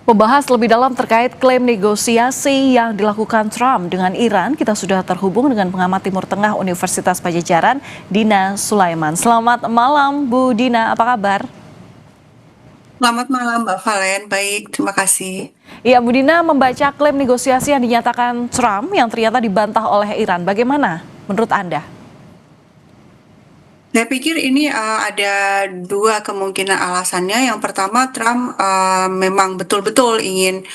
Membahas lebih dalam terkait klaim negosiasi yang dilakukan Trump dengan Iran, kita sudah terhubung dengan pengamat Timur Tengah Universitas Pajajaran, Dina Sulaiman. Selamat malam, Bu Dina, apa kabar? Selamat malam Mbak Valen, baik, terima kasih. Ya, Bu Dina membaca klaim negosiasi yang dinyatakan Trump yang ternyata dibantah oleh Iran. Bagaimana menurut Anda? Saya pikir ini ada dua kemungkinan alasannya. Yang pertama, Trump memang betul-betul ingin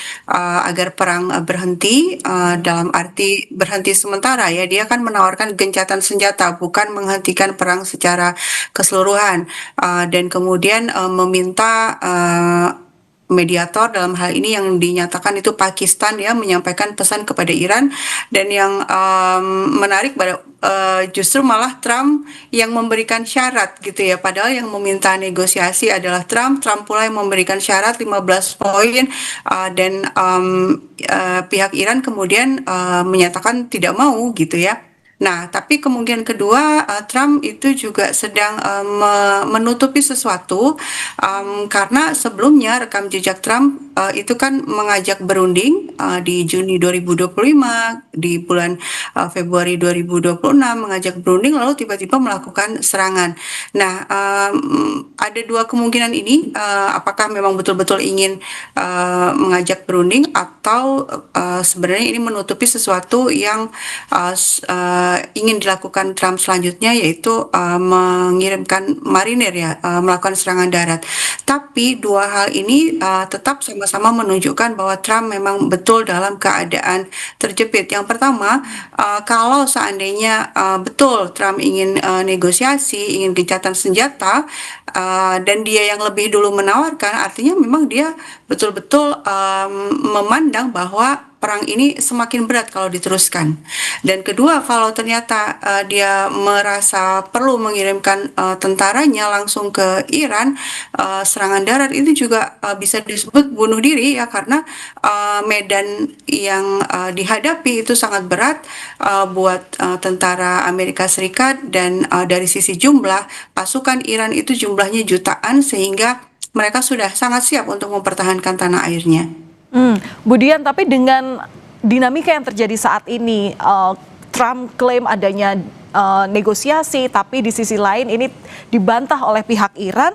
agar perang berhenti, dalam arti berhenti sementara ya. Dia kan menawarkan gencatan senjata, bukan menghentikan perang secara keseluruhan. Dan kemudian meminta mediator dalam hal ini yang dinyatakan itu Pakistan ya menyampaikan pesan kepada Iran. Dan yang menarik pada justru malah Trump yang memberikan syarat gitu ya, padahal yang meminta negosiasi adalah Trump pula yang memberikan syarat 15 poin, dan pihak Iran kemudian menyatakan tidak mau gitu ya. Nah, tapi kemungkinan kedua, Trump itu juga sedang menutupi sesuatu, karena sebelumnya rekam jejak Trump itu kan mengajak berunding di Juni 2025, di bulan Februari 2026 mengajak berunding, lalu tiba-tiba melakukan serangan. Nah, ada dua kemungkinan ini, apakah memang betul-betul ingin mengajak berunding atau sebenarnya ini menutupi sesuatu yang ingin dilakukan Trump selanjutnya, yaitu mengirimkan marinir ya, melakukan serangan darat. Tapi dua hal ini tetap sama-sama menunjukkan bahwa Trump memang betul dalam keadaan terjepit. Yang pertama, kalau seandainya betul Trump ingin negosiasi, ingin gencatan senjata, dan dia yang lebih dulu menawarkan, artinya memang dia betul-betul memandang bahwa perang ini semakin berat kalau diteruskan. Dan kedua, kalau ternyata dia merasa perlu mengirimkan tentaranya langsung ke Iran, serangan darat itu juga bisa disebut bunuh diri ya, karena medan yang dihadapi itu sangat berat buat tentara Amerika Serikat, dan dari sisi jumlah pasukan Iran itu jumlahnya jutaan, sehingga mereka sudah sangat siap untuk mempertahankan tanah airnya. Bu Dian, tapi dengan dinamika yang terjadi saat ini, Trump klaim adanya negosiasi, tapi di sisi lain ini dibantah oleh pihak Iran.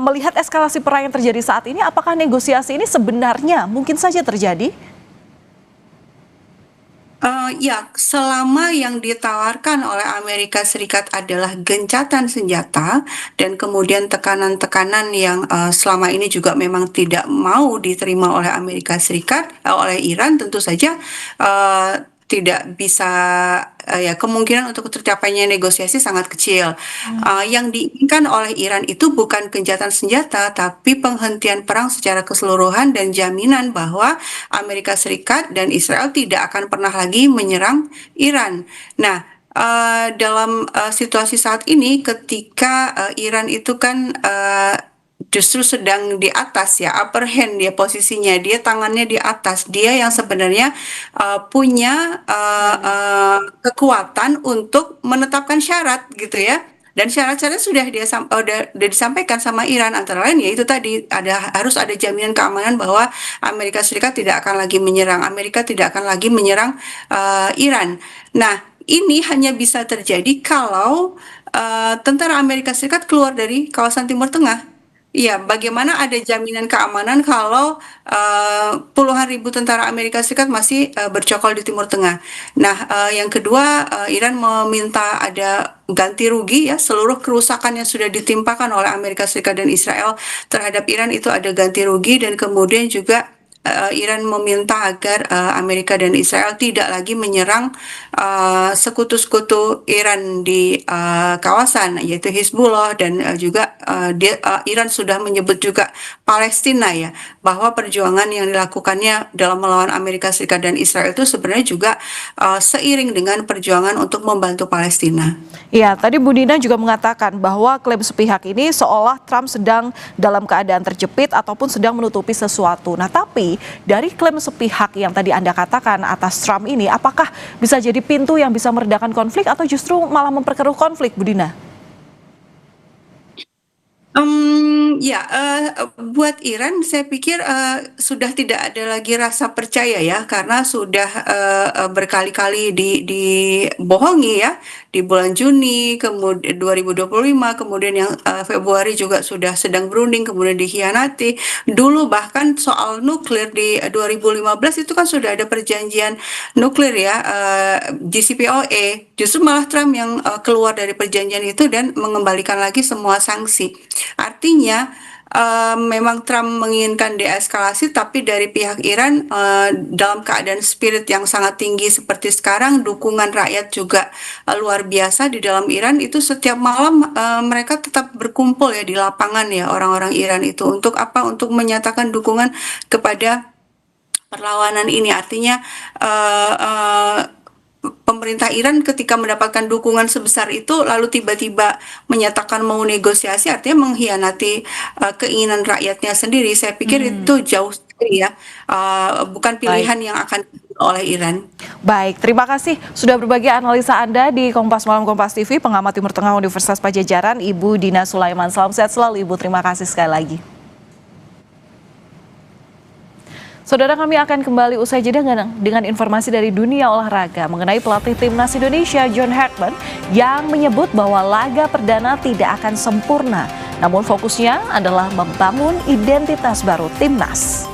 Melihat eskalasi perang yang terjadi saat ini, apakah negosiasi ini sebenarnya mungkin saja terjadi? Ya, selama yang ditawarkan oleh Amerika Serikat adalah gencatan senjata dan kemudian tekanan-tekanan yang selama ini juga memang tidak mau diterima oleh Amerika Serikat, oleh Iran, tentu saja tidak bisa, ya kemungkinan untuk tercapainya negosiasi sangat kecil. Yang diinginkan oleh Iran itu bukan gencatan senjata, tapi penghentian perang secara keseluruhan dan jaminan bahwa Amerika Serikat dan Israel tidak akan pernah lagi menyerang Iran. Nah, dalam situasi saat ini, ketika Iran itu kan justru sedang di atas ya, upper hand dia posisinya, dia tangannya di atas, dia yang sebenarnya punya kekuatan untuk menetapkan syarat gitu ya. Dan syarat-syarat sudah disampaikan sama Iran, antara lain yaitu tadi harus ada jaminan keamanan bahwa Amerika Serikat tidak akan lagi menyerang, Amerika tidak akan lagi menyerang Iran. Nah, ini hanya bisa terjadi kalau tentara Amerika Serikat keluar dari kawasan Timur Tengah. Iya, bagaimana ada jaminan keamanan kalau puluhan ribu tentara Amerika Serikat masih bercokol di Timur Tengah. Nah, yang kedua, Iran meminta ada ganti rugi ya, seluruh kerusakan yang sudah ditimpakan oleh Amerika Serikat dan Israel terhadap Iran itu ada ganti rugi, dan kemudian juga Iran meminta agar Amerika dan Israel tidak lagi menyerang sekutu-sekutu Iran di kawasan, yaitu Hizbullah, dan juga Iran sudah menyebut juga Palestina ya, bahwa perjuangan yang dilakukannya dalam melawan Amerika Serikat dan Israel itu sebenarnya juga seiring dengan perjuangan untuk membantu Palestina. Ya, tadi Bu Dina juga mengatakan bahwa klaim sepihak ini seolah Trump sedang dalam keadaan terjepit ataupun sedang menutupi sesuatu. Nah, tapi dari klaim sepihak yang tadi Anda katakan atas Trump ini, apakah bisa jadi pintu yang bisa meredakan konflik atau justru malah memperkeruh konflik, Bu Dina? Ya, buat Iran saya pikir, sudah tidak ada lagi rasa percaya ya, karena sudah, berkali-kali dibohongi ya, di bulan Juni, 2025, kemudian yang, Februari juga sudah sedang berunding, kemudian dikhianati. Dulu bahkan soal nuklir di 2015 itu kan sudah ada perjanjian nuklir ya, JCPOA. Justru malah Trump yang, keluar dari perjanjian itu dan mengembalikan lagi semua sanksi. Artinya, memang Trump menginginkan deeskalasi, tapi dari pihak Iran, dalam keadaan spirit yang sangat tinggi seperti sekarang, dukungan rakyat juga, luar biasa di dalam Iran. Itu setiap malam, mereka tetap berkumpul ya di lapangan ya, orang-orang Iran itu. Untuk apa? Untuk menyatakan dukungan kepada perlawanan ini. Artinya, pemerintah Iran ketika mendapatkan dukungan sebesar itu lalu tiba-tiba menyatakan mau negosiasi, artinya mengkhianati, keinginan rakyatnya sendiri. Saya pikir Hmm, itu jauh sekali ya, bukan baik. pilihan yang akan diambil oleh Iran. Baik, terima kasih sudah berbagi analisa Anda di Kompas Malam Kompas TV, pengamat Timur Tengah Universitas Pajajaran, Ibu Dina Sulaiman. Salam sehat selalu Ibu, terima kasih sekali lagi. Saudara, kami akan kembali usai jeda dengan informasi dari dunia olahraga mengenai pelatih timnas Indonesia John Herdman yang menyebut bahwa laga perdana tidak akan sempurna, namun fokusnya adalah membangun identitas baru timnas.